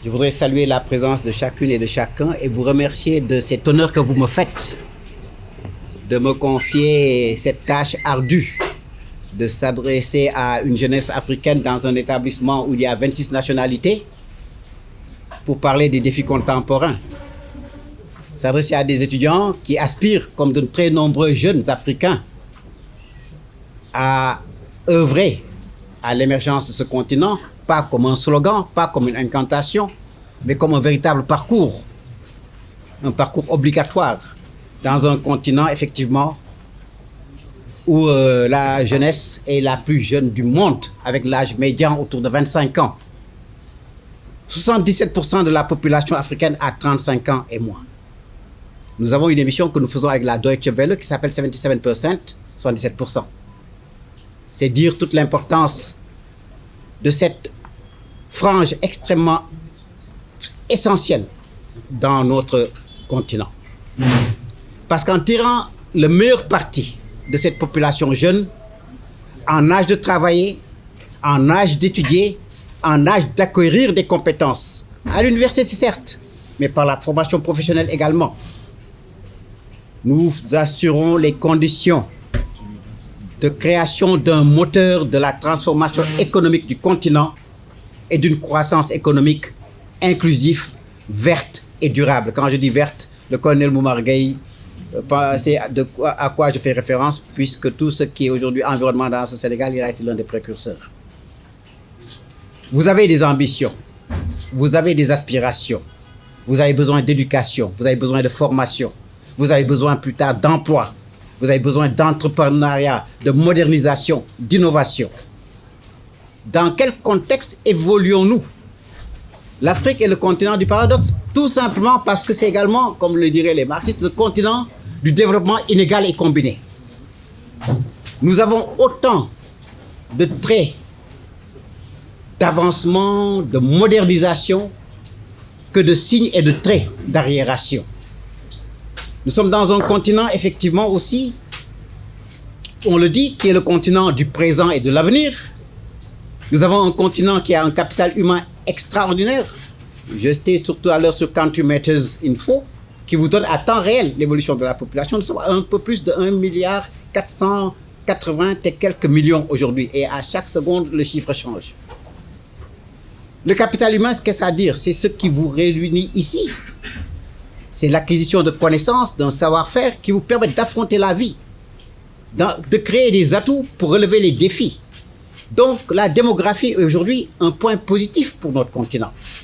Je voudrais saluer la présence de chacune et de chacun et vous remercier de cet honneur que vous me faites de me confier cette tâche ardue de s'adresser à une jeunesse africaine dans un établissement où il y a 26 nationalités pour parler des défis contemporains. S'adresser à des étudiants qui aspirent, comme de très nombreux jeunes Africains, à œuvrer à l'émergence de ce continent, pas comme un slogan, pas comme une incantation, mais comme un véritable parcours, un parcours obligatoire dans un continent, effectivement, où la jeunesse est la plus jeune du monde, avec l'âge médian autour de 25 ans. 77% de la population africaine a 35 ans et moins. Nous avons une émission que nous faisons avec la Deutsche Welle qui s'appelle 77%, 77%. C'est dire toute l'importance de cette frange extrêmement essentielle dans notre continent. Parce qu'en tirant le meilleur parti de cette population jeune, en âge de travailler, en âge d'étudier, en âge d'acquérir des compétences, à l'université certes, mais par la formation professionnelle également, nous assurons les conditions de création d'un moteur de la transformation économique du continent et d'une croissance économique inclusive, verte et durable. Quand je dis verte, le colonel Moumar Gueye, c'est à quoi je fais référence, puisque tout ce qui est aujourd'hui environnement dans ce Sénégal, il a été l'un des précurseurs. Vous avez des ambitions, vous avez des aspirations, vous avez besoin d'éducation, vous avez besoin de formation, vous avez besoin plus tard d'emploi, vous avez besoin d'entrepreneuriat, de modernisation, d'innovation. Dans quel contexte évoluons-nous? L'Afrique est le continent du paradoxe, tout simplement parce que c'est également, comme le diraient les marxistes, le continent du développement inégal et combiné. Nous avons autant de traits d'avancement, de modernisation, que de signes et de traits d'arriération. Nous sommes dans un continent, effectivement aussi, on le dit, qui est le continent du présent et de l'avenir. Nous avons un continent qui a un capital humain extraordinaire. J'étais surtout à l'heure sur Country Matters Info, qui vous donne à temps réel l'évolution de la population. Nous sommes à un peu plus de 1,480 milliard et quelques millions aujourd'hui. Et à chaque seconde, le chiffre change. Le capital humain, qu'est-ce que ça veut dire? C'est ce qui vous réunit ici. C'est l'acquisition de connaissances, d'un savoir-faire qui vous permet d'affronter la vie, de créer des atouts pour relever les défis. Donc, la démographie est aujourd'hui un point positif pour notre continent.